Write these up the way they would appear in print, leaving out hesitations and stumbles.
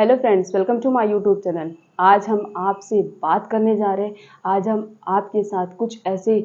Hello friends, welcome to my YouTube channel. आज हम आपसे बात करने जा रहे हैं। आज हम आपके साथ कुछ ऐसे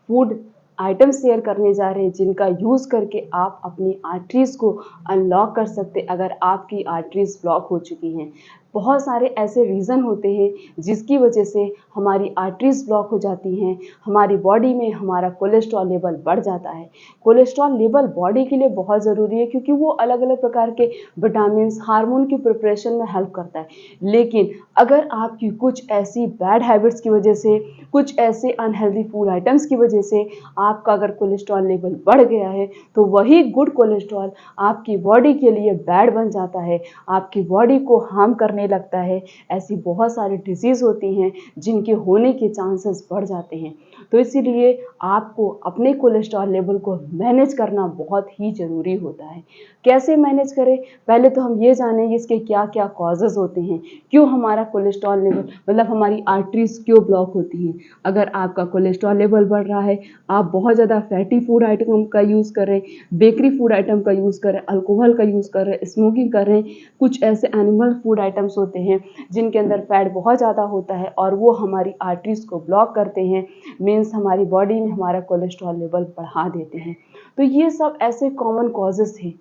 फूड आइटम्स शेयर करने जा रहे हैं जिनका यूज़ करके आप अपनी आर्टरीज़ को अनलॉक कर सकते अगर आपकी आर्टरीज़ ब्लॉक हो चुकी हैं। बहुत सारे ऐसे रीज़न होते हैं जिसकी वजह से हमारी आर्टरीज़ ब्लॉक हो जाती हैं। हमारी बॉडी में हमारा कोलेस्ट्रॉल लेवल बढ़ जाता है। कोलेस्ट्रॉल लेवल बॉडी के लिए बहुत ज़रूरी है क्योंकि वो अलग अलग प्रकार के विटामिन्स, हार्मोन की प्रिपरेशन में हेल्प करता है। लेकिन अगर आपकी कुछ ऐसी बैड हैबिट्स की वजह से, कुछ ऐसे अनहेल्दी फूड आइटम्स की वजह से आपका अगर कोलेस्ट्रॉल लेवल बढ़ गया है तो वही गुड कोलेस्ट्रॉल आपकी बॉडी के लिए बैड बन जाता है, आपकी बॉडी को हार्म करने लगता है। ऐसी बहुत सारी डिजीज़ होती हैं जिनके होने के चांसेस बढ़ जाते हैं। तो इसीलिए आपको अपने कोलेस्ट्रॉल लेवल को मैनेज करना बहुत ही ज़रूरी होता है। कैसे मैनेज करें? पहले तो हम ये जानें इसके क्या क्या कॉजेज़ होते हैं, क्यों हमारा कोलेस्ट्रॉल लेवल मतलब हमारी आर्टरीज़ क्यों ब्लॉक होती हैं। अगर आपका कोलेस्ट्रॉल लेवल बढ़ रहा है, आप बहुत ज़्यादा फैटी फूड आइटम का यूज़ कर रहे हैं, बेकरी फूड आइटम का यूज़ कर रहे हैं, अल्कोहल का यूज़ कर रहे हैं, स्मोकिंग कर रहे हैं, कुछ ऐसे एनिमल फूड आइटम्स होते हैं जिनके अंदर फैट बहुत ज़्यादा होता है और वो हमारी आर्टरीज़ को ब्लॉक करते हैं, मीन्स हमारी बॉडी में हमारा कोलेस्ट्रॉल लेवल बढ़ा देते हैं। तो ये सब ऐसे कॉमन कॉजेज़ हैं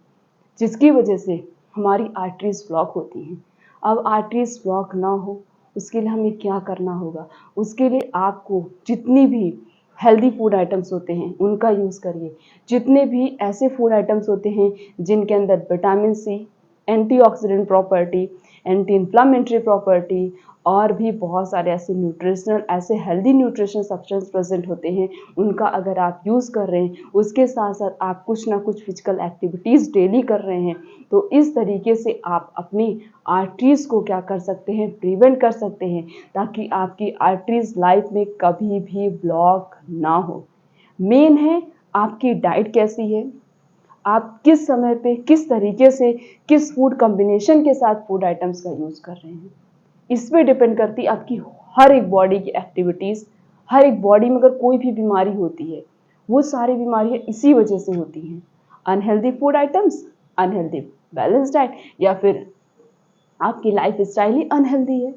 जिसकी वजह से हमारी आर्टरीज़ ब्लॉक होती हैं। अब आर्टरीज़ ब्लॉक ना हो उसके लिए हमें क्या करना होगा? उसके लिए आपको जितनी भी हेल्दी फूड आइटम्स होते हैं उनका यूज़ करिए। जितने भी ऐसे फूड आइटम्स होते हैं जिनके अंदर vitamin C, antioxidant property, anti inflammatory property और भी बहुत सारे ऐसे न्यूट्रिशनल ऐसे हेल्दी न्यूट्रिशन सब्सटेंस प्रेजेंट होते हैं, उनका अगर आप यूज़ कर रहे हैं, उसके साथ साथ आप कुछ ना कुछ फिजिकल एक्टिविटीज़ डेली कर रहे हैं, तो इस तरीके से आप अपनी आर्टरीज़ को क्या कर सकते हैं, प्रिवेंट कर सकते हैं, ताकि आपकी आर्टरीज़ लाइफ में कभी भी ब्लॉक ना हो। मेन है आपकी डाइट कैसी है, आप किस समय पे किस तरीके से किस फूड कॉम्बिनेशन के साथ फूड आइटम्स का यूज़ कर रहे हैं, इस पे डिपेंड करती है आपकी हर एक बॉडी की एक्टिविटीज़। हर एक बॉडी में अगर कोई भी बीमारी होती है, वो सारी बीमारियाँ इसी वजह से होती हैं। Unhealthy food items, unhealthy balance diet या फिर आपकी लाइफ स्टाइल ही अनहेल्दी है।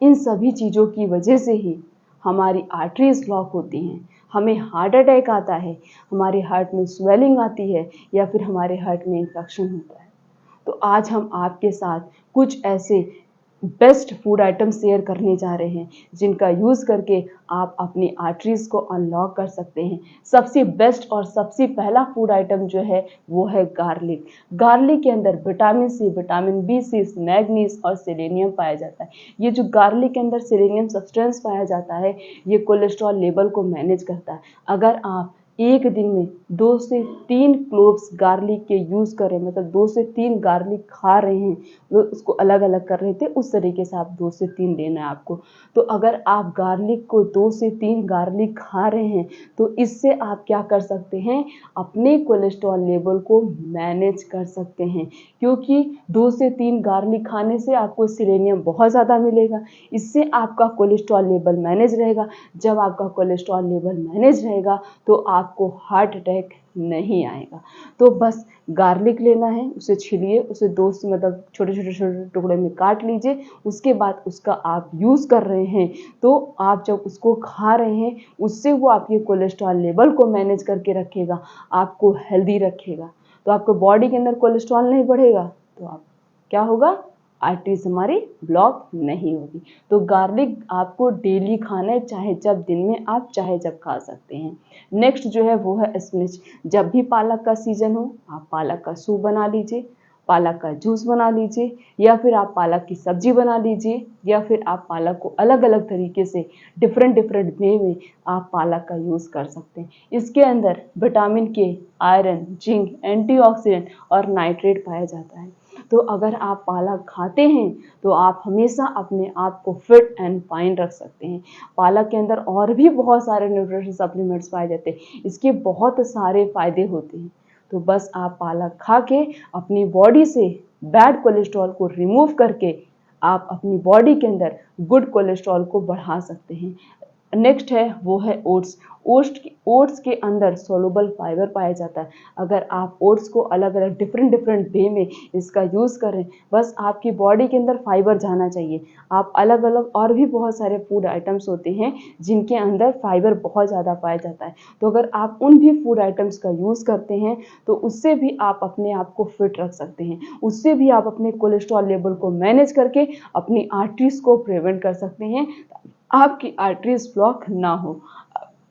इन सभी चीज़ों की वजह से ही हमारी आर्टरीज ब्लॉक होती हैं, हमें हार्ट अटैक आता है, हमारे हार्ट में स्वेलिंग आती है या फिर हमारे हार्ट में इन्फेक्शन होता है। तो आज हम आपके साथ कुछ ऐसे बेस्ट फूड आइटम शेयर करने जा रहे हैं जिनका यूज़ करके आप अपनी आर्टरीज़ को अनलॉक कर सकते हैं। सबसे बेस्ट और सबसे पहला फूड आइटम जो है वो है गार्लिक। गार्लिक के अंदर vitamin C, vitamin B6, manganese और सेलेनियम पाया जाता है। ये जो गार्लिक के अंदर सेलेनियम सब्सटेंस पाया जाता है, ये कोलेस्ट्रॉल लेवल को मैनेज करता है। अगर आप एक दिन में 2 से 3 क्लोव्स गार्लिक के यूज़ करें, मतलब 2 से 3 गार्लिक खा रहे हैं, वो उसको अलग अलग कर रहे थे, उस तरीके से आप 2 से 3 लेना है आपको। तो अगर आप गार्लिक को 2 से 3 गार्लिक खा रहे हैं तो इससे आप क्या कर सकते हैं, अपने कोलेस्ट्रॉल लेवल को मैनेज कर सकते हैं, क्योंकि 2 से 3 गार्लिक खाने से आपको सेलेनियम बहुत ज़्यादा मिलेगा। इससे आपका कोलेस्ट्रॉल लेवल मैनेज रहेगा। जब आपका कोलेस्ट्रॉल लेवल मैनेज रहेगा तो आपको हार्ट अटैक नहीं आएगा। तो बस गार्लिक लेना है, उसे छीलिए, उसे 2 से मतलब छोटे छोटे छोटे टुकड़े में काट लीजिए। उसके बाद उसका आप यूज़ कर रहे हैं तो आप जब उसको खा रहे हैं उससे वो आपके कोलेस्ट्रॉल लेवल को मैनेज करके रखेगा, आपको हेल्दी रखेगा। तो आपको बॉडी के अंदर कोलेस्ट्रॉल नहीं बढ़ेगा तो आप क्या होगा, आर्टरीज हमारी ब्लॉक नहीं होगी। तो गार्लिक आपको डेली खाना है, चाहे जब दिन में आप चाहे जब खा सकते हैं। नेक्स्ट जो है वो है स्पिनच। जब भी पालक का सीजन हो आप पालक का सूप बना लीजिए, पालक का जूस बना लीजिए, या फिर आप पालक की सब्जी बना लीजिए, या फिर आप पालक को अलग अलग तरीके से डिफरेंट डिफरेंट वे में आप पालक का यूज़ कर सकते हैं। इसके अंदर विटामिन के, आयरन, जिंक, एंटीऑक्सीडेंट और नाइट्रेट पाया जाता है। तो अगर आप पालक खाते हैं तो आप हमेशा अपने आप को फिट एंड फाइन रख सकते हैं। पालक के अंदर और भी बहुत सारे न्यूट्रिशन सप्लीमेंट्स पाए जाते हैं, इसके बहुत सारे फायदे होते हैं। तो बस आप पालक खा के अपनी बॉडी से बैड कोलेस्ट्रॉल को रिमूव करके आप अपनी बॉडी के अंदर गुड कोलेस्ट्रॉल को बढ़ा सकते हैं। नेक्स्ट है वो है ओट्स। ओट्स के अंदर सोलुबल फाइबर पाया जाता है। अगर आप ओट्स को अलग अलग डिफरेंट डिफरेंट वे में इसका यूज़ करें, बस आपकी बॉडी के अंदर फाइबर जाना चाहिए। आप अलग अलग और भी बहुत सारे फूड आइटम्स होते हैं जिनके अंदर फाइबर बहुत ज़्यादा पाया जाता है। तो अगर आप उन भी फूड आइटम्स का यूज़ करते हैं तो उससे भी आप अपने आप को फिट रख सकते हैं। उससे भी आप अपने कोलेस्ट्रॉल लेवल को मैनेज करके अपनी आर्टरीज को प्रिवेंट कर सकते हैं, आपकी आर्टरीज ब्लॉक ना हो।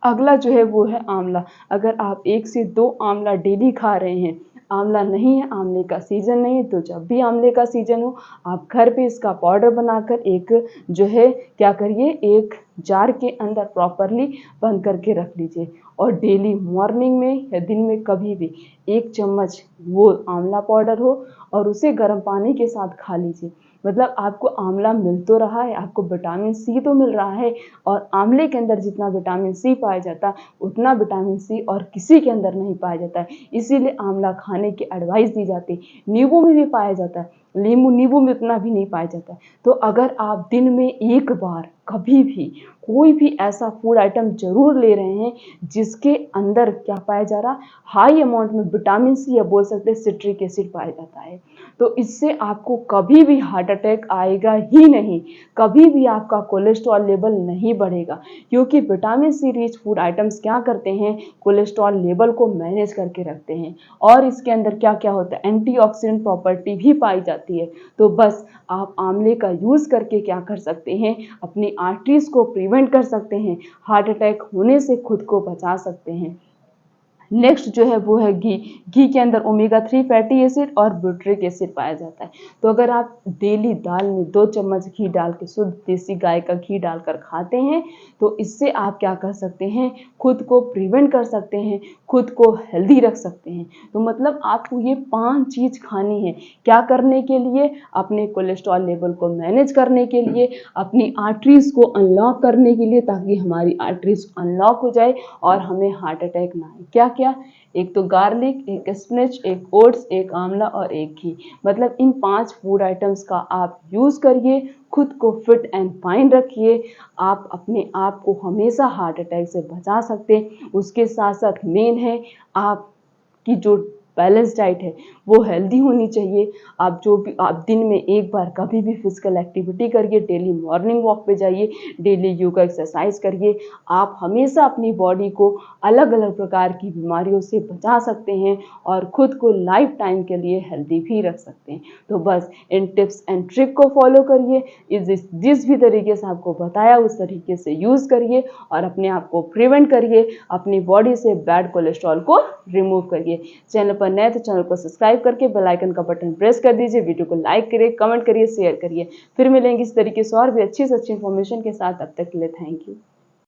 अगला जो है वो है आंवला। अगर आप 1 से 2 आंवला डेली खा रहे हैं, आंवला नहीं है, आंवले का सीजन नहीं है, तो जब भी आंवले का सीजन हो आप घर पे इसका पाउडर बनाकर एक जो है क्या करिए, एक जार के अंदर प्रॉपरली बंद करके रख लीजिए और डेली मॉर्निंग में या दिन में कभी भी 1 चम्मच वो आंवला पाउडर हो और उसे गर्म पानी के साथ खा लीजिए। मतलब आपको आंवला मिल तो रहा है, आपको विटामिन सी तो मिल रहा है, और आंवले के अंदर जितना विटामिन सी पाया जाता है उतना विटामिन सी और किसी के अंदर नहीं पाया जाता है, इसीलिए आंवला खाने की एडवाइस दी जाती है। नींबू में भी पाया जाता है, नींबू में उतना भी नहीं पाया जाता है। तो अगर आप दिन में एक बार कभी भी कोई भी ऐसा फूड आइटम जरूर ले रहे हैं जिसके अंदर क्या पाया जा रहा, हाई अमाउंट में विटामिन सी या बोल सकते हैं सिट्रिक एसिड पाया जाता है, तो इससे आपको कभी भी हार्ट अटैक आएगा ही नहीं, कभी भी आपका कोलेस्ट्रॉल लेवल नहीं बढ़ेगा। क्योंकि vitamin C rich food items क्या करते हैं, कोलेस्ट्रॉल लेवल को मैनेज करके रखते हैं, और इसके अंदर क्या क्या होता है, एंटीऑक्सीडेंट प्रॉपर्टी भी पाई जाती है। तो बस आप आंवले का यूज़ करके क्या कर सकते हैं, अपनी आर्टरीज को प्रिवेंट कर सकते हैं, हार्ट अटैक होने से खुद को बचा सकते हैं। नेक्स्ट जो है वो है घी। घी के अंदर ओमेगा 3 फैटी एसिड और ब्यूटरिक एसिड पाया जाता है। तो अगर आप डेली दाल में 2 चम्मच घी डाल के, शुद्ध देसी गाय का घी डालकर खाते हैं, तो इससे आप क्या कर सकते हैं, खुद को प्रिवेंट कर सकते हैं, खुद को हेल्दी रख सकते हैं। तो मतलब आपको ये 5 चीज़ खानी है। क्या करने के लिए, अपने कोलेस्ट्रॉल लेवल को मैनेज करने के लिए, अपनी आर्टरीज को अनलॉक करने के लिए, ताकि हमारी आर्टरीज अनलॉक हो जाए और हमें हार्ट अटैक ना आए। क्या क्या, एक तो गार्लिक, एक स्पिनच, एक ओट्स, एक आंवला और एक घी। मतलब इन 5 फूड आइटम्स का आप यूज़ करिए, खुद को फिट एंड फाइन रखिए, आप अपने आप को हमेशा हार्ट अटैक से बचा सकते हैं। उसके साथ साथ मेन है आपकी जो बैलेंस डाइट है वो हेल्दी होनी चाहिए। आप जो भी, आप दिन में एक बार कभी भी फिजिकल एक्टिविटी करिए, डेली मॉर्निंग वॉक पे जाइए, डेली योगा एक्सरसाइज करिए। आप हमेशा अपनी बॉडी को अलग अलग प्रकार की बीमारियों से बचा सकते हैं और खुद को लाइफ टाइम के लिए हेल्दी भी रख सकते हैं। तो बस इन टिप्स एंड ट्रिक को फॉलो करिए, जिस भी तरीके से आपको बताया उस तरीके से यूज़ करिए और अपने आप को प्रिवेंट करिए, अपनी बॉडी से बैड कोलेस्ट्रॉल को रिमूव करिए। चैनल पर नए तो चैनल को सब्सक्राइब करके बेल आइकन का बटन प्रेस कर दीजिए, वीडियो को लाइक करिए, कमेंट करिए, शेयर करिए। फिर मिलेंगे इस तरीके से और भी अच्छी से अच्छी इन्फॉर्मेशन के साथ। तब तक के लिए थैंक यू।